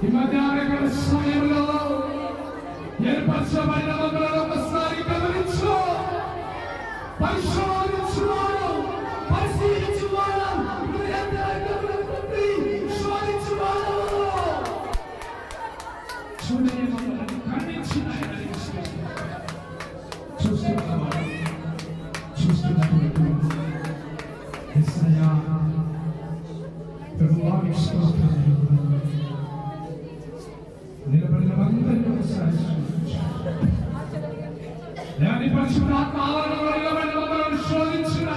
ఈ మధ్యాహ్న సమయంలో ఏర్పరచబడిన వందలను ఒకసారి గమనించు, పరిశోధించువాడు, పరిశీలించువాడు, శోధించువాడు, చూడని ఖండించిన చూస్తున్నవాడు, చూస్తున్నటువంటి యేసయ్యా ప్రభువా నిలబడిన అందరినీ ఒకసారి లేని పరిశుద్ధాత్మ ఆవరణలో నిలబడిన మమ్మల్ని శోధించిన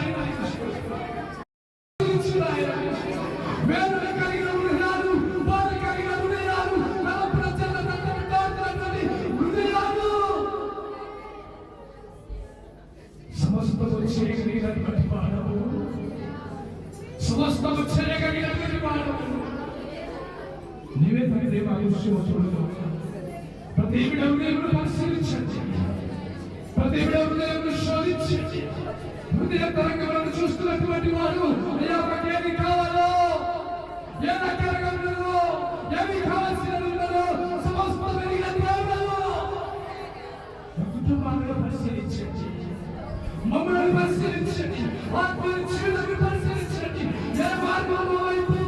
వేదన కలిగిన హృదయాలు, బాధ కలిగిన హృదయాలు, హృదయాలు సమస్తము చేయగలిగినటువంటి వాడవు, సమస్తము చేయగలిగినటువంటి వాడవు నీవే. తండ్రి మా విషయంలో ప్రతి విడవను పరిశీలించండి, ప్రతి విడవను శోధించండి. హృదయ తరంగములను చూస్తున్నటువంటి వాడు అయ్యా మాకు ఏది కావాలో, ఏ రకాలుగా ఉన్నదో, ఏమి కావాల్సిన ఉన్నదో సమస్త వెలిగిన దేవుడు కుటుంబాలను పరిశీలించండి, మమ్మల్ని పరిశీలించండి, ఆత్మను పరిశీలించండి. ఏ మార్గంలో వైపు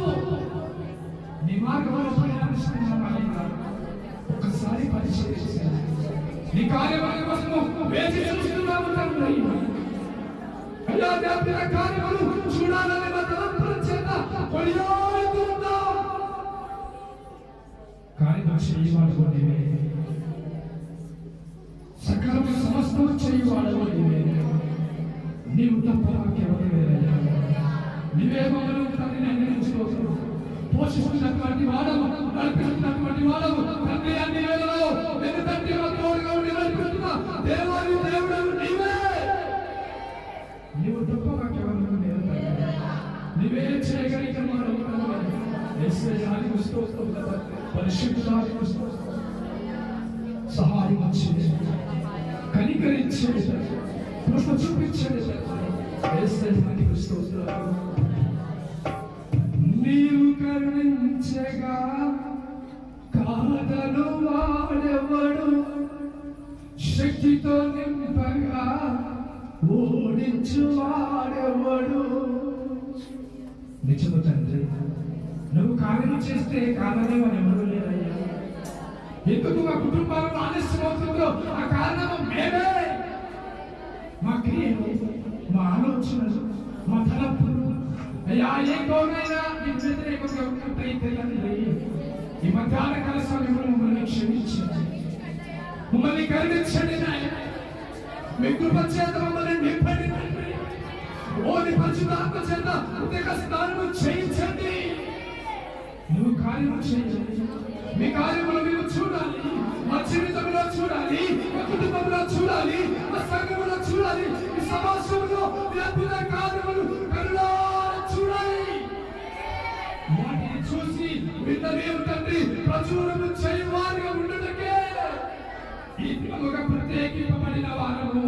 నీ మార్గంలో ఒకసారి పరిశీలించండి. నీ కార్యముల కోసము వేచి చూస్తున్నాము తండ్రి. అయ్యా వ్యాపిన కార్యములు చూడాలని మా తలంపుల చేత కొనియాడుతున్నాం. కార్యము చేయవాడు నీవే, సకలము సమస్తము చేయవాడు నీవే. నీవు తప్ప నాకెవరు లేరయ్యా. నీవే మమ్మల్ని తండ్రి నిర్ణయించుకోవచ్చు, పోషిస్తున్నటువంటి వాడము, నడిపిస్తున్నటువంటి వాడము తండ్రి. అన్ని వేళలో నేను తండ్రి తోడుగా ఉండి నడిపిస్తున్నా దేవాది దేవుడు నీవే. నీవు తప్ప నాకెవరు లేరు, నీవే చేయగలిగిన వాడు. యేసయ్యానికి స్తోత్రం, పరిశుద్ధానికి స్తోత్రం. సహాయం వచ్చేది, కనికరించేది, కృప చూపించేది యేసయ్యానికి స్తోత్రం. నీవు కరుణించగా కాదను వాడెవడు, శక్తితో నింపగా ఓడించు వాడెవడు. నిజము తండ్రి, నువ్వు కార్యం చేస్తే కారణం ఎవరు లేరయ్యా. ఎందుకు మా కుటుంబాలను ఆలస్యమవుతుందో ఆ కారణము మేమే. మా క్రియలు, మా ఆలోచనలు, మా తలపులు అయ్యా ఏ కోనైనా నీకు వ్యతిరేకంగా ఉన్నట్టయితే ఈ మధ్యాహ్న కాల సమయంలో మమ్మల్ని క్షమించండి, మమ్మల్ని కరుణించండి నాయన. మీ కృప చేత మమ్మల్ని నింపండి తండ్రి. ఓని పరిశుద్ధాత్మ చేత ఉదక స్నానము చేయించండి. నువ్వు కార్యము చేయండి, మీ కార్యములు మేము చూడాలి, మా జీవితంలో చూడాలి, మా కుటుంబంలో చూడాలి, మా సంఘంలో చూడాలి, ఈ సమాజంలో మీ అద్భుత కార్యములు కరుణా చూడాలి. వాటిని చూసి విన్నదేవు తండ్రి ప్రచురణ చేయవారిగా ఉండటకే ఈ దినముగా ప్రత్యేకింపబడిన వారము.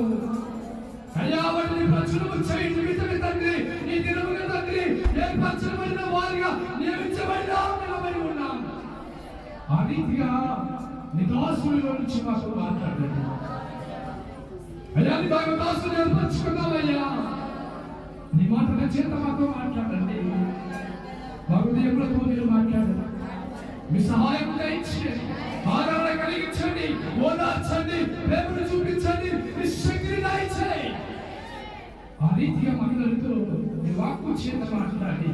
అయ్యా వాటిని ప్రచురణ చేయండి వితమి తండ్రి. ఈ దినముగా తండ్రి ఏర్పరచబడిన వారిగా నిలబడి ఉన్నాం. ఆ రీతిగా నీ దాసులలో నుంచి మాకు మాట్లాడండి అయ్యా. నీ దాసులు ఏర్పరచుకున్నావయ్యా. నీ మాటల చేత మాతో మాట్లాడండి, మా హృదయంలో మీరు మాట్లాడండి. మీ సహాయం దయచేయండి, ఆదరణ కలిగించండి, ఓదార్చండి, ప్రేమను చూపించండి, మీ శక్తిని దయచేయండి. ఆ రీతిగా మనందరితో నీ వాక్కు చేత మాట్లాడి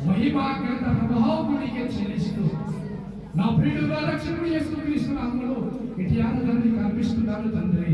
మహిమా ఘనత ప్రభావమునికే చెల్లిస్తూ నా ప్రియుడుగా రక్షకుడు యేసుక్రీస్తు నామములో ఇటు ఆరాధనని కల్పిస్తున్నాను తండ్రి.